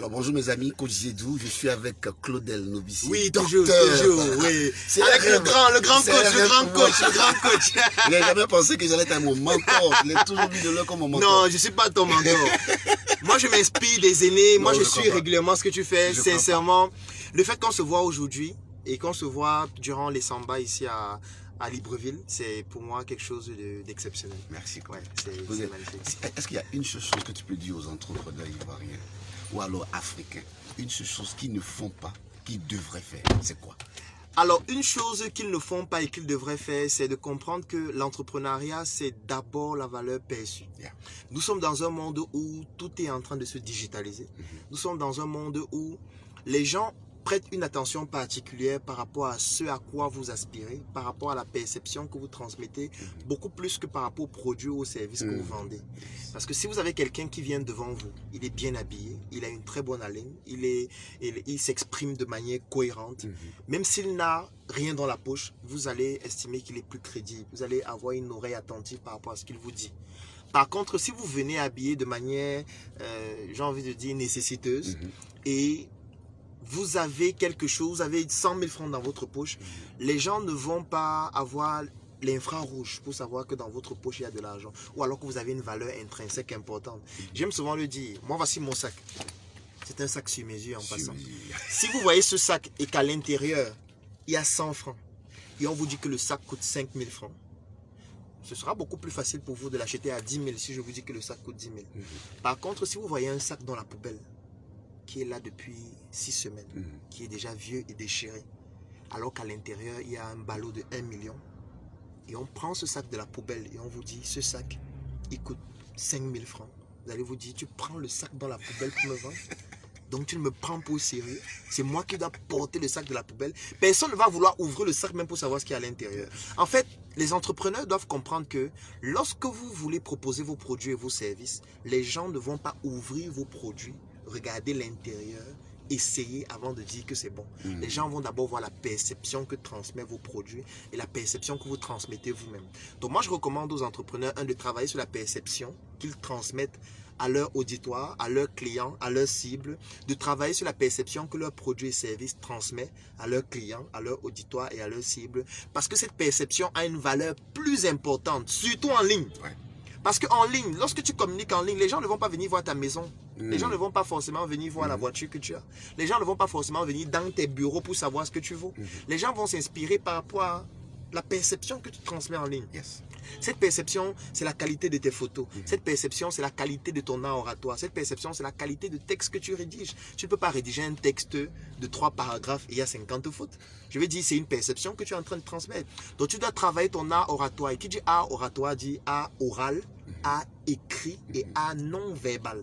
Alors bonjour mes amis, coach Zedou, je suis avec Claudel Novici. Oui, docteur. toujours, oui. C'est avec le grand coach. Je n'ai jamais pensé que j'allais être mon mentor. Je l'ai toujours vu de là comme mon mentor. Non, je ne suis pas ton mentor. Moi, je m'inspire des aînés. Moi, je suis régulièrement ce que tu fais. Sincèrement, le fait qu'on se voit aujourd'hui et qu'on se voit durant les Samba ici à Libreville, c'est pour moi quelque chose d'exceptionnel. Merci. Ouais, c'est magnifique. Est-ce qu'il y a une seule chose que tu peux dire aux entrepreneurs ivoiriens ou alors africains, une seule chose qu'ils ne font pas, qu'ils devraient faire, c'est quoi? Alors, une chose qu'ils ne font pas et qu'ils devraient faire, c'est de comprendre que l'entrepreneuriat, c'est d'abord la valeur perçue. Yeah. Nous sommes dans un monde où tout est en train de se digitaliser. Nous sommes dans un monde où les gens prêtent une attention particulière par rapport à ce à quoi vous aspirez, par rapport à la perception que vous transmettez, beaucoup plus que par rapport aux produits ou aux services que vous vendez. Parce que si vous avez quelqu'un qui vient devant vous, il est bien habillé, il a une très bonne haleine, il s'exprime de manière cohérente, même s'il n'a rien dans la poche, vous allez estimer qu'il est plus crédible, vous allez avoir une oreille attentive par rapport à ce qu'il vous dit. Par contre, si vous venez habillé de manière, j'ai envie de dire, nécessiteuse, et vous avez quelque chose, vous avez 100 000 francs dans votre poche, les gens ne vont pas avoir l'infrarouge pour savoir que dans votre poche, il y a de l'argent. Ou alors que vous avez une valeur intrinsèque importante. J'aime souvent le dire, moi voici mon sac. C'est un sac sur mesure en passant. Si vous voyez ce sac et qu'à l'intérieur, il y a 100 francs, et on vous dit que le sac coûte 5 000 francs, ce sera beaucoup plus facile pour vous de l'acheter à 10 000 si je vous dis que le sac coûte 10 000. Par contre, si vous voyez un sac dans la poubelle, qui est là depuis 6 semaines, qui est déjà vieux et déchiré, alors qu'à l'intérieur, il y a un ballot de 1 million, et on prend ce sac de la poubelle et on vous dit, ce sac, il coûte 5 000 francs. Vous allez vous dire, tu prends le sac dans la poubelle pour me vendre, donc tu ne me prends pas au sérieux. C'est moi qui dois porter le sac de la poubelle. Personne ne va vouloir ouvrir le sac même pour savoir ce qu'il y a à l'intérieur. En fait, les entrepreneurs doivent comprendre que lorsque vous voulez proposer vos produits et vos services, les gens ne vont pas ouvrir vos produits, regarder l'intérieur, essayer avant de dire que c'est bon. Les gens vont d'abord voir la perception que transmettent vos produits et la perception que vous transmettez vous-même. Donc moi, je recommande aux entrepreneurs, de travailler sur la perception qu'ils transmettent à leur auditoire, à leurs clients, à leurs cibles, de travailler sur la perception que leurs produits et services transmettent à leurs clients, à leur auditoire et à leurs cibles, parce que cette perception a une valeur plus importante, surtout en ligne. Ouais. Parce qu'en ligne, lorsque tu communiques en ligne, les gens ne vont pas venir voir ta maison. Les gens ne vont pas forcément venir voir la voiture que tu as. Les gens ne vont pas forcément venir dans tes bureaux pour savoir ce que tu vaux. Les gens vont s'inspirer par rapport à la perception que tu transmets en ligne. Cette perception, c'est la qualité de tes photos. Cette perception, c'est la qualité de ton art oratoire. Cette perception, c'est la qualité de texte que tu rédiges. Tu ne peux pas rédiger un texte de 3 paragraphes et il y a 50 fautes. Je veux dire, c'est une perception que tu es en train de transmettre. Donc, tu dois travailler ton art oratoire. Et qui dit art oratoire dit art oral, art écrit et art non verbal.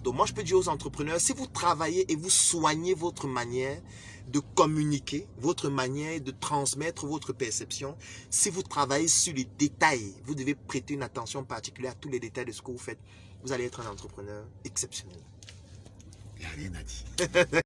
Donc, moi, je peux dire aux entrepreneurs, si vous travaillez et vous soignez votre manière de communiquer, votre manière de transmettre votre perception, si vous travaillez sur les détails, vous devez prêter une attention particulière à tous les détails de ce que vous faites, vous allez être un entrepreneur exceptionnel. Il n'y a rien à dire.